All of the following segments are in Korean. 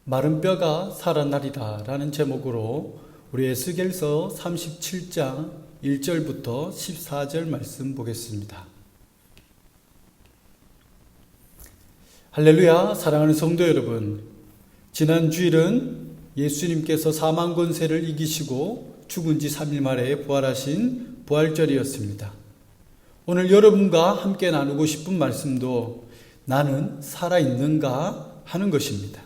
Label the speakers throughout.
Speaker 1: 마른 뼈가 살아나리라 라는 제목으로 우리 에스겔서 37장 1절부터 14절 말씀 보겠습니다. 할렐루야. 사랑하는 성도 여러분, 지난 주일은 예수님께서 사망 권세를 이기시고 죽은 지 3일 만에 부활하신 부활절이었습니다. 오늘 여러분과 함께 나누고 싶은 말씀도 나는 살아있는가 하는 것입니다.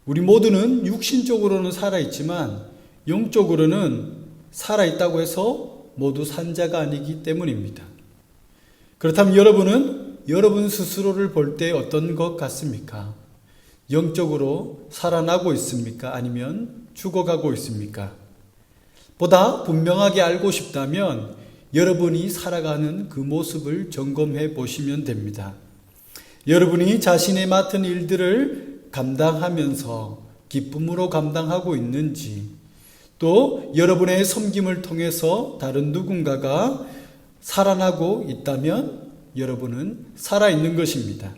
Speaker 1: 우리 모두는 육신적으로는 살아있지만 영적으로는 살아있다고 해서 모두 산 자가 아니기 때문입니다. 그렇다면 여러분은 여러분 스스로를 볼 때 어떤 것 같습니까? 영적으로 살아나고 있습니까? 아니면 죽어가고 있습니까? 보다 분명하게 알고 싶다면 여러분이 살아가는 그 모습을 점검해 보시면 됩니다. 여러분이 자신의 맡은 일들을 감당하면서 기쁨으로 감당하고 있는지, 또 여러분의 섬김을 통해서 다른 누군가가 살아나고 있다면 여러분은 살아있는 것입니다.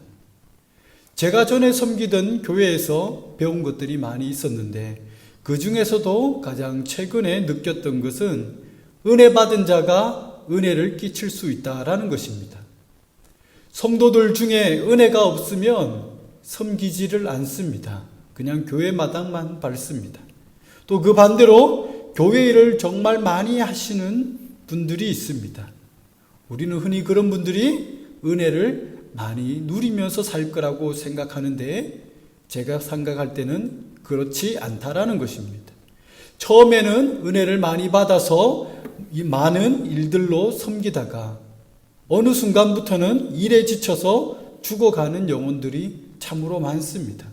Speaker 1: 제가 전에 섬기던 교회에서 배운 것들이 많이 있었는데 그 중에서도 가장 최근에 느꼈던 것은 은혜 받은 자가 은혜를 끼칠 수 있다라는 것입니다. 성도들 중에 은혜가 없으면 섬기지를 않습니다. 그냥 교회 마당만 밟습니다. 또 그 반대로 교회 일을 정말 많이 하시는 분들이 있습니다. 우리는 흔히 그런 분들이 은혜를 많이 누리면서 살 거라고 생각하는데 제가 생각할 때는 그렇지 않다라는 것입니다. 처음에는 은혜를 많이 받아서 이 많은 일들로 섬기다가 어느 순간부터는 일에 지쳐서 죽어가는 영혼들이 참으로 많습니다.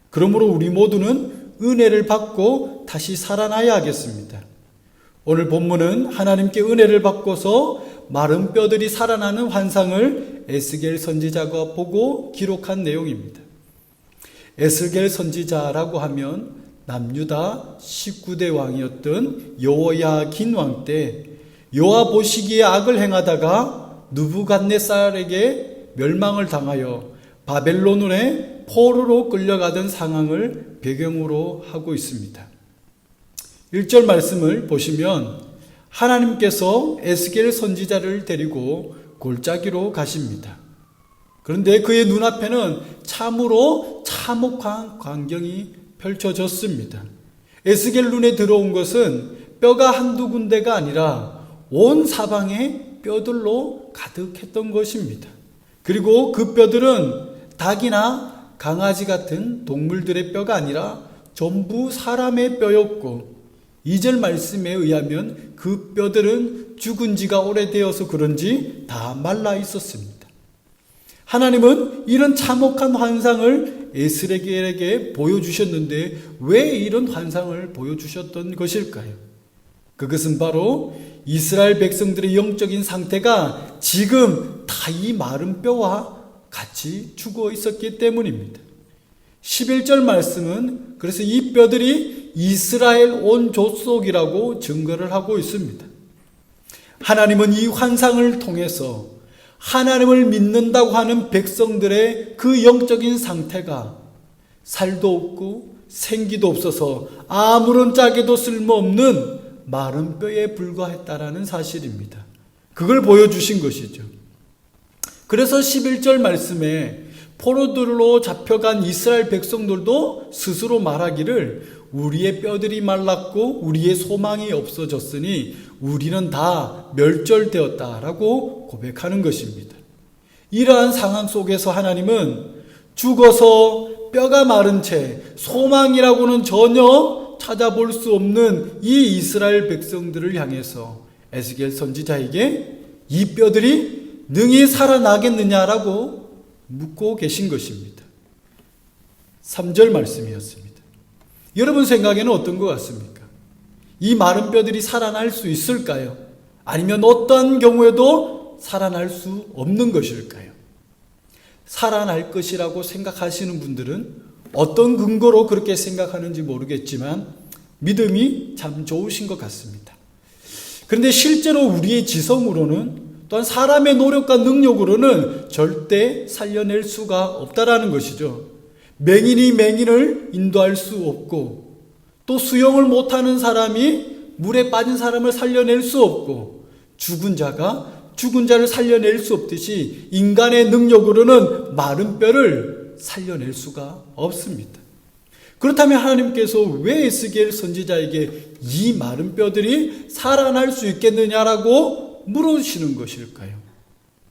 Speaker 1: 그러므로 우리 모두는 은혜를 받고 다시 살아나야 하겠습니다. 오늘 본문은 하나님께 은혜를 받고서 마른 뼈들이 살아나는 환상을 에스겔 선지자가 보고 기록한 내용입니다. 에스겔 선지자라고 하면 남유다 19대 왕이었던 여호야긴 왕 때 여호와 보시기에 악을 행하다가 느부갓네살에게 멸망을 당하여 바벨론의 포로로 끌려가던 상황을 배경으로 하고 있습니다. 1절 말씀을 보시면 하나님께서 에스겔 선지자를 데리고 골짜기로 가십니다. 그런데 그의 눈앞에는 참으로 참혹한 광경이 펼쳐졌습니다. 에스겔 눈에 들어온 것은 뼈가 한두 군데가 아니라 온 사방에 뼈들로 가득했던 것입니다. 그리고 그 뼈들은 닭이나 강아지 같은 동물들의 뼈가 아니라 전부 사람의 뼈였고 2절 말씀에 의하면 그 뼈들은 죽은 지가 오래되어서 그런지 다 말라 있었습니다. 하나님은 이런 참혹한 환상을 에스겔에게 보여주셨는데 왜 이런 환상을 보여주셨던 것일까요? 그것은 바로 이스라엘 백성들의 영적인 상태가 지금 다 이 마른 뼈와 같이 죽어 있었기 때문입니다. 11절 말씀은 그래서 이 뼈들이 이스라엘 온 족속이라고 증거를 하고 있습니다. 하나님은 이 환상을 통해서 하나님을 믿는다고 하는 백성들의 그 영적인 상태가 살도 없고 생기도 없어서 아무런 짝에도 쓸모없는 마른 뼈에 불과했다라는 사실입니다. 그걸 보여주신 것이죠. 그래서 11절 말씀에 포로들로 잡혀간 이스라엘 백성들도 스스로 말하기를 우리의 뼈들이 말랐고 우리의 소망이 없어졌으니 우리는 다 멸절되었다라고 고백하는 것입니다. 이러한 상황 속에서 하나님은 죽어서 뼈가 마른 채 소망이라고는 전혀 찾아볼 수 없는 이 이스라엘 백성들을 향해서 에스겔 선지자에게 이 뼈들이 능히 살아나겠느냐라고 묻고 계신 것입니다. 3절 말씀이었습니다. 여러분 생각에는 어떤 것 같습니까? 이 마른 뼈들이 살아날 수 있을까요? 아니면 어떤 경우에도 살아날 수 없는 것일까요? 살아날 것이라고 생각하시는 분들은 어떤 근거로 그렇게 생각하는지 모르겠지만 믿음이 참 좋으신 것 같습니다. 그런데 실제로 우리의 지성으로는 또한 사람의 노력과 능력으로는 절대 살려낼 수가 없다라는 것이죠. 맹인이 맹인을 인도할 수 없고, 또 수영을 못하는 사람이 물에 빠진 사람을 살려낼 수 없고, 죽은 자가 죽은 자를 살려낼 수 없듯이 인간의 능력으로는 마른 뼈를 살려낼 수가 없습니다. 그렇다면 하나님께서 왜 에스겔 선지자에게 이 마른 뼈들이 살아날 수 있겠느냐라고 물으시는 것일까요?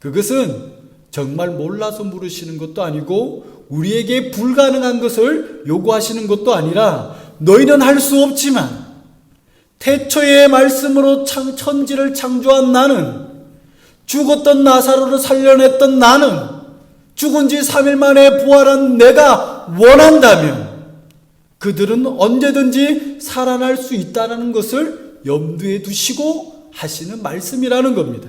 Speaker 1: 그것은 정말 몰라서 물으시는 것도 아니고 우리에게 불가능한 것을 요구하시는 것도 아니라, 너희는 할 수 없지만 태초의 말씀으로 천지를 창조한 나는, 죽었던 나사로를 살려냈던 나는, 죽은 지 3일 만에 부활한 내가 원한다면 그들은 언제든지 살아날 수 있다는 것을 염두에 두시고 하시는 말씀이라는 겁니다.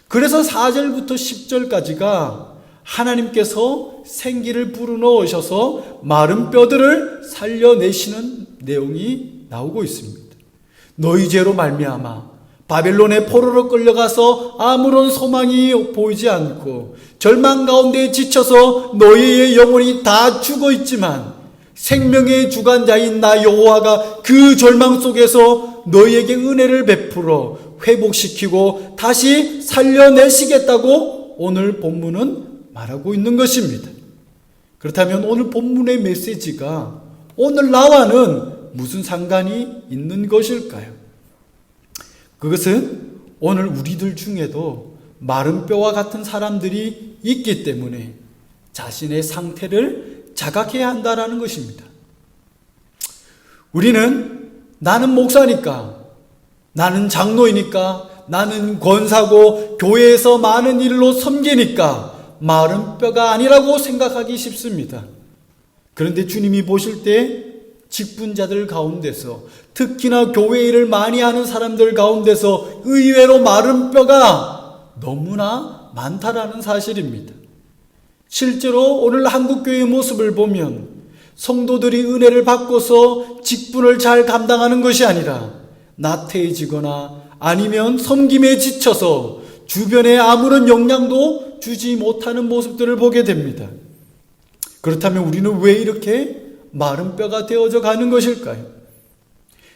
Speaker 1: 그래서 4절부터 10절까지가 하나님께서 생기를 불어넣으셔서 마른 뼈들을 살려내시는 내용이 나오고 있습니다. 너희 죄로 말미암아 바벨론의 포로로 끌려가서 아무런 소망이 보이지 않고 절망 가운데 지쳐서 너희의 영혼이 다 죽어 있지만, 생명의 주관자인 나 여호와가 그 절망 속에서 너희에게 은혜를 베풀어 회복시키고 다시 살려내시겠다고 오늘 본문은 말하고 있는 것입니다. 그렇다면 오늘 본문의 메시지가 오늘 나와는 무슨 상관이 있는 것일까요? 그것은 오늘 우리들 중에도 마른 뼈와 같은 사람들이 있기 때문에 자신의 상태를 자각해야 한다는 것입니다. 우리는 나는 목사니까, 나는 장로이니까, 나는 권사고 교회에서 많은 일로 섬기니까 마른 뼈가 아니라고 생각하기 쉽습니다. 그런데 주님이 보실 때 직분자들 가운데서, 특히나 교회 일을 많이 하는 사람들 가운데서 의외로 마른 뼈가 너무나 많다라는 사실입니다. 실제로 오늘 한국교회의 모습을 보면 성도들이 은혜를 받고서 직분을 잘 감당하는 것이 아니라 나태해지거나 아니면 섬김에 지쳐서 주변에 아무런 영향도 주지 못하는 모습들을 보게 됩니다. 그렇다면 우리는 왜 이렇게 마른 뼈가 되어져 가는 것일까요?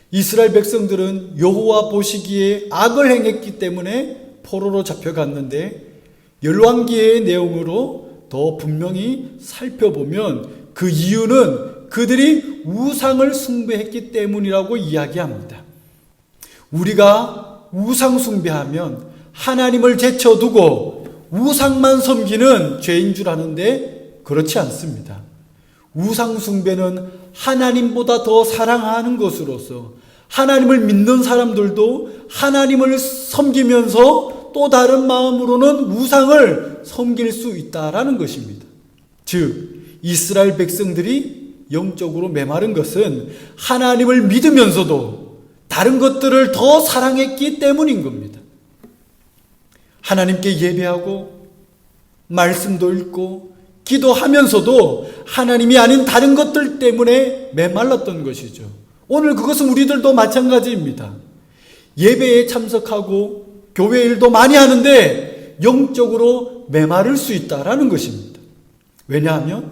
Speaker 1: 이스라엘 백성들은 여호와 보시기에 악을 행했기 때문에 포로로 잡혀갔는데, 열왕기의 내용으로 더 분명히 살펴보면 그 이유는 그들이 우상을 숭배했기 때문이라고 이야기합니다. 우리가 우상 숭배하면 하나님을 제쳐두고 우상만 섬기는 죄인 줄 아는데 그렇지 않습니다. 우상 숭배는 하나님보다 더 사랑하는 것으로서 하나님을 믿는 사람들도 하나님을 섬기면서 또 다른 마음으로는 우상을 섬길 수 있다라는 것입니다. 즉 이스라엘 백성들이 영적으로 메마른 것은 하나님을 믿으면서도 다른 것들을 더 사랑했기 때문인 겁니다. 하나님께 예배하고 말씀도 읽고 기도하면서도 하나님이 아닌 다른 것들 때문에 메말랐던 것이죠. 오늘 그것은 우리들도 마찬가지입니다. 예배에 참석하고 교회 일도 많이 하는데 영적으로 메마를 수 있다라는 것입니다. 왜냐하면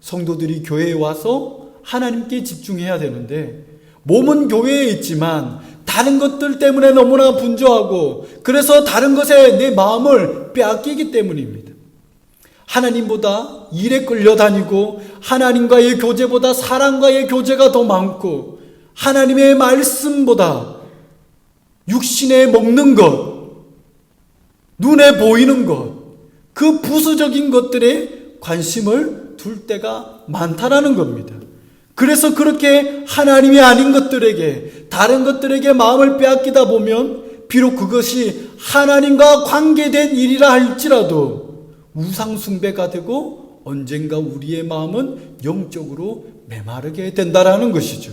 Speaker 1: 성도들이 교회에 와서 하나님께 집중해야 되는데 몸은 교회에 있지만 다른 것들 때문에 너무나 분주하고, 그래서 다른 것에 내 마음을 빼앗기기 때문입니다. 하나님보다 일에 끌려다니고 하나님과의 교제보다 사랑과의 교제가 더 많고, 하나님의 말씀보다 육신에 먹는 것, 눈에 보이는 것, 그 부수적인 것들에 관심을 둘 때가 많다라는 겁니다. 그래서 그렇게 하나님이 아닌 것들에게, 다른 것들에게 마음을 빼앗기다 보면 비록 그것이 하나님과 관계된 일이라 할지라도 우상 숭배가 되고 언젠가 우리의 마음은 영적으로 메마르게 된다라는 것이죠.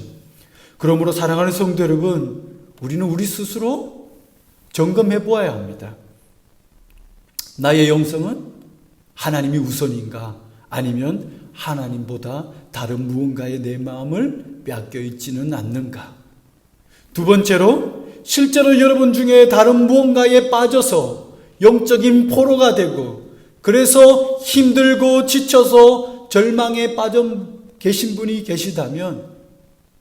Speaker 1: 그러므로 사랑하는 성도 여러분, 우리는 우리 스스로 점검해 보아야 합니다. 나의 영성은 하나님이 우선인가, 아니면 하나님보다 다른 무언가에 내 마음을 빼앗겨 있지는 않는가. 두 번째로, 실제로 여러분 중에 다른 무언가에 빠져서 영적인 포로가 되고, 그래서 힘들고 지쳐서 절망에 빠져 계신 분이 계시다면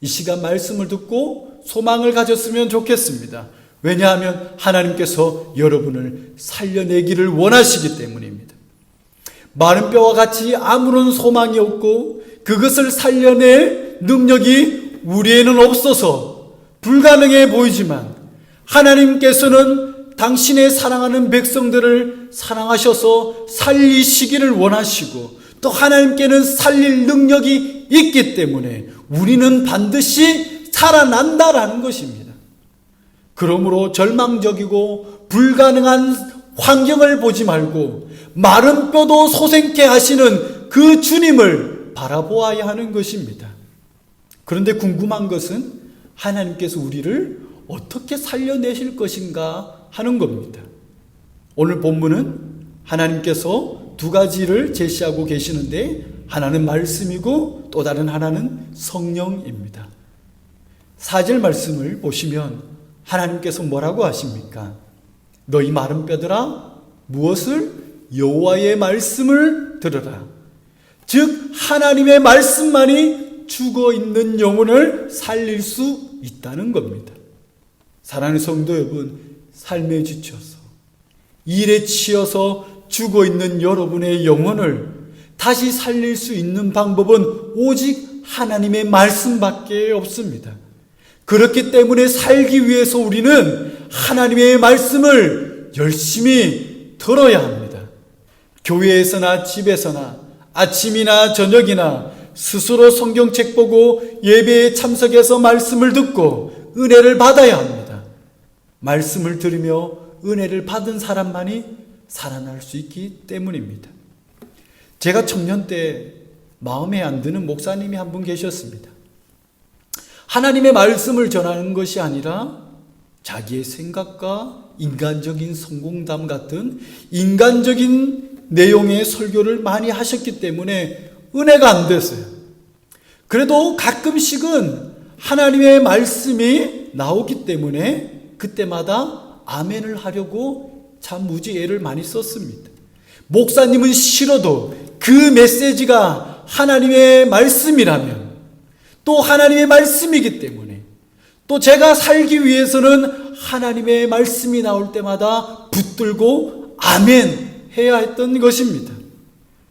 Speaker 1: 이 시간 말씀을 듣고 소망을 가졌으면 좋겠습니다. 왜냐하면 하나님께서 여러분을 살려내기를 원하시기 때문입니다. 마른 뼈와 같이 아무런 소망이 없고 그것을 살려낼 능력이 우리에는 없어서 불가능해 보이지만 하나님께서는 당신의 사랑하는 백성들을 사랑하셔서 살리시기를 원하시고 또 하나님께는 살릴 능력이 있기 때문에 우리는 반드시 살아난다라는 것입니다. 그러므로 절망적이고 불가능한 환경을 보지 말고 마른 뼈도 솟게 하시는 그 주님을 바라보아야 하는 것입니다. 그런데 궁금한 것은 하나님께서 우리를 어떻게 살려내실 것인가 하는 겁니다. 오늘 본문은 하나님께서 두 가지를 제시하고 계시는데 하나는 말씀이고 또 다른 하나는 성령입니다. 4절 말씀을 보시면 하나님께서 뭐라고 하십니까? 너희 마른 뼈들아 무엇을? 여호와의 말씀을 들으라. 즉 하나님의 말씀만이 죽어있는 영혼을 살릴 수 있다는 겁니다. 사랑하는 성도 여러분, 삶에 지쳐서 일에 치여서 죽어있는 여러분의 영혼을 다시 살릴 수 있는 방법은 오직 하나님의 말씀밖에 없습니다. 그렇기 때문에 살기 위해서 우리는 하나님의 말씀을 열심히 들어야 합니다. 교회에서나 집에서나 아침이나 저녁이나 스스로 성경책 보고 예배에 참석해서 말씀을 듣고 은혜를 받아야 합니다. 말씀을 들으며 은혜를 받은 사람만이 살아날 수 있기 때문입니다. 제가 청년 때 마음에 안 드는 목사님이 한 분 계셨습니다. 하나님의 말씀을 전하는 것이 아니라 자기의 생각과 인간적인 성공담 같은 인간적인 내용의 설교를 많이 하셨기 때문에 은혜가 안 됐어요. 그래도 가끔씩은 하나님의 말씀이 나오기 때문에 그때마다 아멘을 하려고 참 무지 애를 많이 썼습니다. 목사님은 싫어도 그 메시지가 하나님의 말씀이라면 또 하나님의 말씀이기 때문에 또 제가 살기 위해서는 하나님의 말씀이 나올 때마다 붙들고 아멘 해야 했던 것입니다.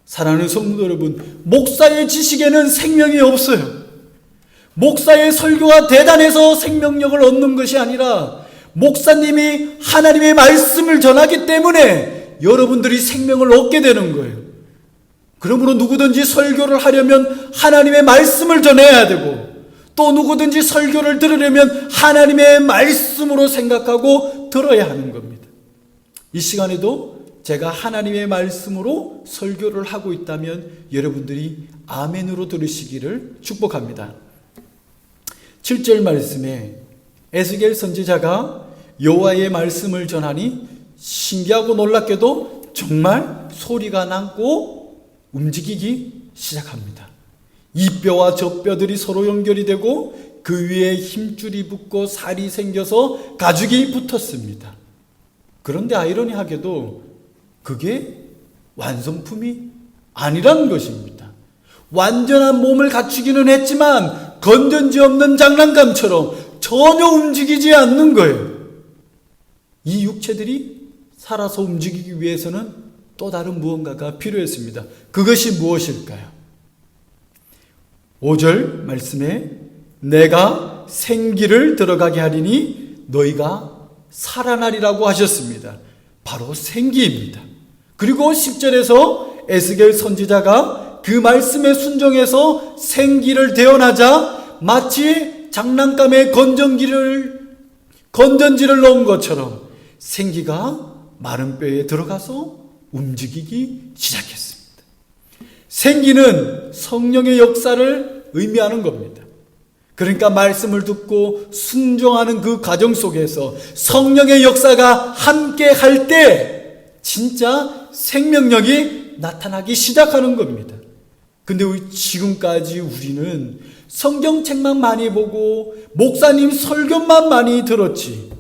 Speaker 1: 사랑하는 성도 여러분, 목사의 지식에는 생명이 없어요. 목사의 설교가 대단해서 생명력을 얻는 것이 아니라 목사님이 하나님의 말씀을 전하기 때문에 여러분들이 생명을 얻게 되는 거예요. 그러므로 누구든지 설교를 하려면 하나님의 말씀을 전해야 되고 또 누구든지 설교를 들으려면 하나님의 말씀으로 생각하고 들어야 하는 겁니다. 이 시간에도 제가 하나님의 말씀으로 설교를 하고 있다면 여러분들이 아멘으로 들으시기를 축복합니다. 7절 말씀에 에스겔 선지자가 여호와의 말씀을 전하니 신기하고 놀랍게도 정말 소리가 나고 움직이기 시작합니다. 이 뼈와 저 뼈들이 서로 연결이 되고 그 위에 힘줄이 붙고 살이 생겨서 가죽이 붙었습니다. 그런데 아이러니하게도 그게 완성품이 아니라는 것입니다. 완전한 몸을 갖추기는 했지만 건전지 없는 장난감처럼 전혀 움직이지 않는 거예요. 이 육체들이 살아서 움직이기 위해서는 또 다른 무언가가 필요했습니다. 그것이 무엇일까요? 5절 말씀에 내가 생기를 들어가게 하리니 너희가 살아나리라고 하셨습니다. 바로 생기입니다. 그리고 10절에서 에스겔 선지자가 그 말씀에 순종해서 생기를 대언하자 마치 장난감에 건전지를 넣은 것처럼 생기가 마른 뼈에 들어가서 움직이기 시작했습니다. 생기는 성령의 역사를 의미하는 겁니다. 그러니까 말씀을 듣고 순종하는 그 과정 속에서 성령의 역사가 함께 할 때 진짜 생명력이 나타나기 시작하는 겁니다. 근데 지금까지 우리는 성경책만 많이 보고 목사님 설교만 많이 들었지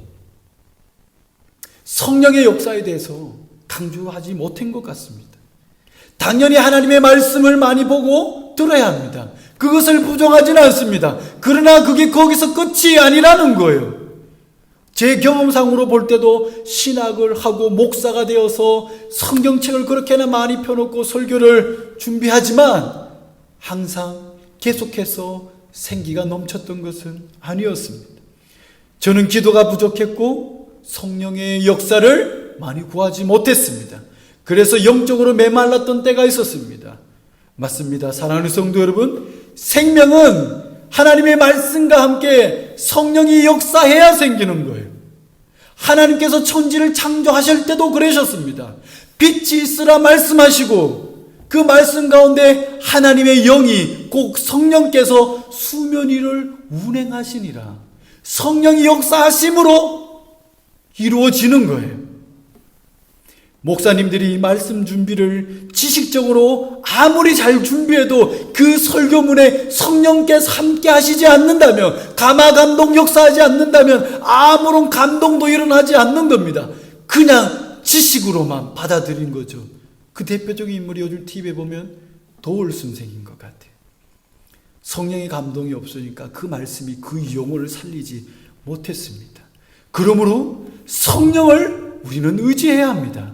Speaker 1: 성령의 역사에 대해서 강조하지 못한 것 같습니다. 당연히 하나님의 말씀을 많이 보고 들어야 합니다. 그것을 부정하지는 않습니다. 그러나 그게 거기서 끝이 아니라는 거예요. 제 경험상으로 볼 때도 신학을 하고 목사가 되어서 성경책을 그렇게나 많이 펴놓고 설교를 준비하지만 항상 계속해서 생기가 넘쳤던 것은 아니었습니다. 저는 기도가 부족했고 성령의 역사를 많이 구하지 못했습니다. 그래서 영적으로 메말랐던 때가 있었습니다. 맞습니다. 사랑하는 성도 여러분, 생명은 하나님의 말씀과 함께 성령이 역사해야 생기는 거예요. 하나님께서 천지를 창조하실 때도 그러셨습니다. 빛이 있으라 말씀하시고 그 말씀 가운데 하나님의 영이 곧 성령께서 수면 위를 운행하시니라. 성령이 역사하심으로 이루어지는 거예요. 목사님들이 말씀 준비를 지식적으로 아무리 잘 준비해도 그 설교문에 성령께서 함께 하시지 않는다면, 감화감동 역사하지 않는다면 아무런 감동도 일어나지 않는 겁니다. 그냥 지식으로만 받아들인 거죠. 그 대표적인 인물이 요즘 TV에 보면 도울 선생인 것 같아요. 성령의 감동이 없으니까 그 말씀이 그 영혼을 살리지 못했습니다. 그러므로 성령을 우리는 의지해야 합니다.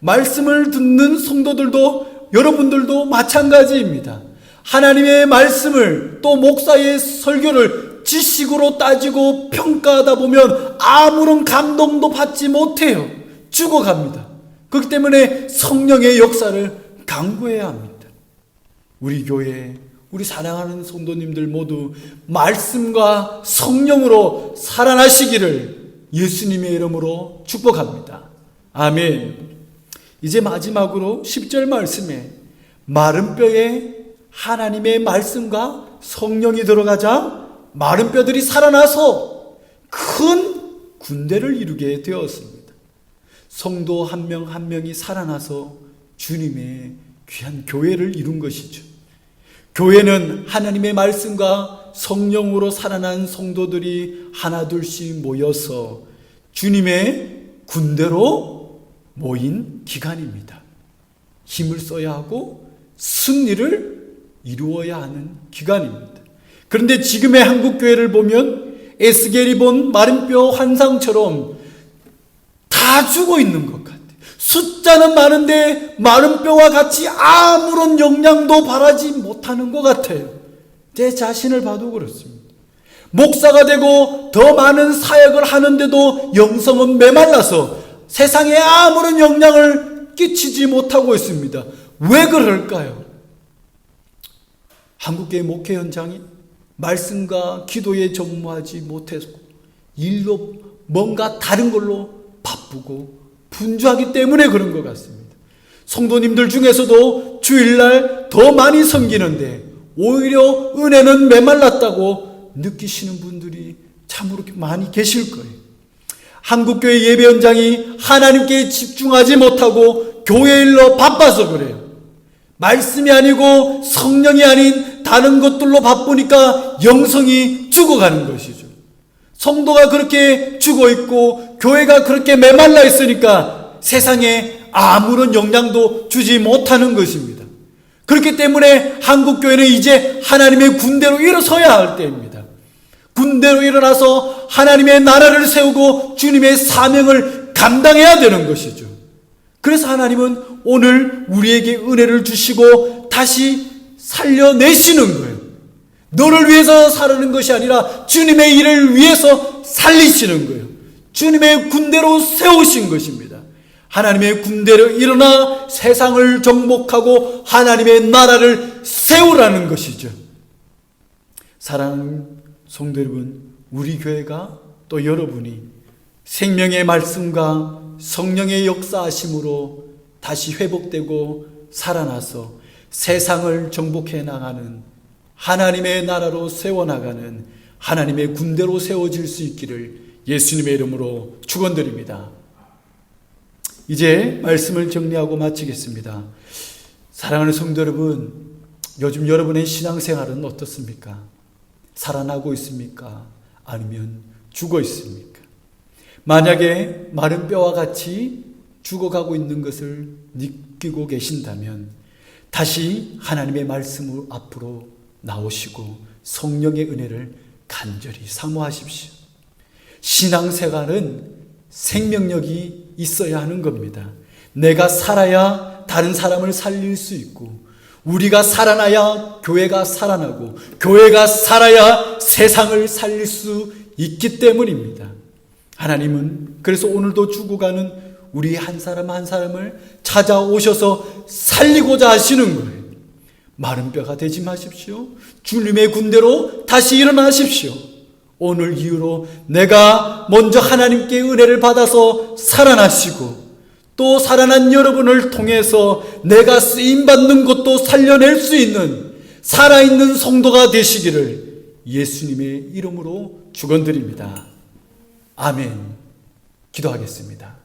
Speaker 1: 말씀을 듣는 성도들도 여러분들도 마찬가지입니다. 하나님의 말씀을 또 목사의 설교를 지식으로 따지고 평가하다 보면 아무런 감동도 받지 못해요. 죽어갑니다. 그렇기 때문에 성령의 역사를 강구해야 합니다. 우리 교회, 우리 사랑하는 성도님들 모두 말씀과 성령으로 살아나시기를 예수님의 이름으로 축복합니다. 아멘. 이제 마지막으로 10절 말씀에 마른 뼈에 하나님의 말씀과 성령이 들어가자 마른 뼈들이 살아나서 큰 군대를 이루게 되었습니다. 성도 한 명 한 명이 살아나서 주님의 귀한 교회를 이룬 것이죠. 교회는 하나님의 말씀과 성령으로 살아난 성도들이 하나둘씩 모여서 주님의 군대로 모인 기간입니다. 힘을 써야 하고 승리를 이루어야 하는 기간입니다. 그런데 지금의 한국교회를 보면 에스겔이 본 마른 뼈 환상처럼 다 죽어 있는 것 같아요. 숫자는 많은데 마른 뼈와 같이 아무런 영향도 발하지 못하는 것 같아요. 제 자신을 봐도 그렇습니다. 목사가 되고 더 많은 사역을 하는데도 영성은 메말라서 세상에 아무런 영향을 끼치지 못하고 있습니다. 왜 그럴까요? 한국교회 목회 현장이 말씀과 기도에 전무하지 못해서 일로 뭔가 다른 걸로 바쁘고 분주하기 때문에 그런 것 같습니다. 성도님들 중에서도 주일날 더 많이 섬기는데 오히려 은혜는 메말랐다고 느끼시는 분들이 참으로 많이 계실 거예요. 한국교회 예배 현장이 하나님께 집중하지 못하고 교회 일로 바빠서 그래요. 말씀이 아니고 성령이 아닌 다른 것들로 바쁘니까 영성이 죽어가는 것이죠. 성도가 그렇게 죽어있고 교회가 그렇게 메말라 있으니까 세상에 아무런 영향도 주지 못하는 것입니다. 그렇기 때문에 한국교회는 이제 하나님의 군대로 일어서야 할 때입니다. 군대로 일어나서 하나님의 나라를 세우고 주님의 사명을 감당해야 되는 것이죠. 그래서 하나님은 오늘 우리에게 은혜를 주시고 다시 살려내시는 거예요. 너를 위해서 살아는 것이 아니라 주님의 일을 위해서 살리시는 거예요. 주님의 군대로 세우신 것입니다. 하나님의 군대로 일어나 세상을 정복하고 하나님의 나라를 세우라는 것이죠. 사랑하는 성도 여러분, 우리 교회가 또 여러분이 생명의 말씀과 성령의 역사하심으로 다시 회복되고 살아나서 세상을 정복해 나가는 하나님의 나라로 세워나가는 하나님의 군대로 세워질 수 있기를 예수님의 이름으로 축원드립니다. 이제 말씀을 정리하고 마치겠습니다. 사랑하는 성도 여러분, 요즘 여러분의 신앙생활은 어떻습니까? 살아나고 있습니까? 아니면 죽어 있습니까? 만약에 마른 뼈와 같이 죽어가고 있는 것을 느끼고 계신다면 다시 하나님의 말씀 앞으로 나오시고 성령의 은혜를 간절히 사모하십시오. 신앙생활은 생명력이 있어야 하는 겁니다. 내가 살아야 다른 사람을 살릴 수 있고, 우리가 살아나야 교회가 살아나고, 교회가 살아야 세상을 살릴 수 있기 때문입니다. 하나님은 그래서 오늘도 죽어가는 우리 한 사람 한 사람을 찾아오셔서 살리고자 하시는 거예요. 마른 뼈가 되지 마십시오. 주님의 군대로 다시 일어나십시오. 오늘 이후로 내가 먼저 하나님께 은혜를 받아서 살아나시고, 또 살아난 여러분을 통해서 내가 쓰임받는 것도 살려낼 수 있는 살아있는 성도가 되시기를 예수님의 이름으로 축원드립니다. 아멘. 기도하겠습니다.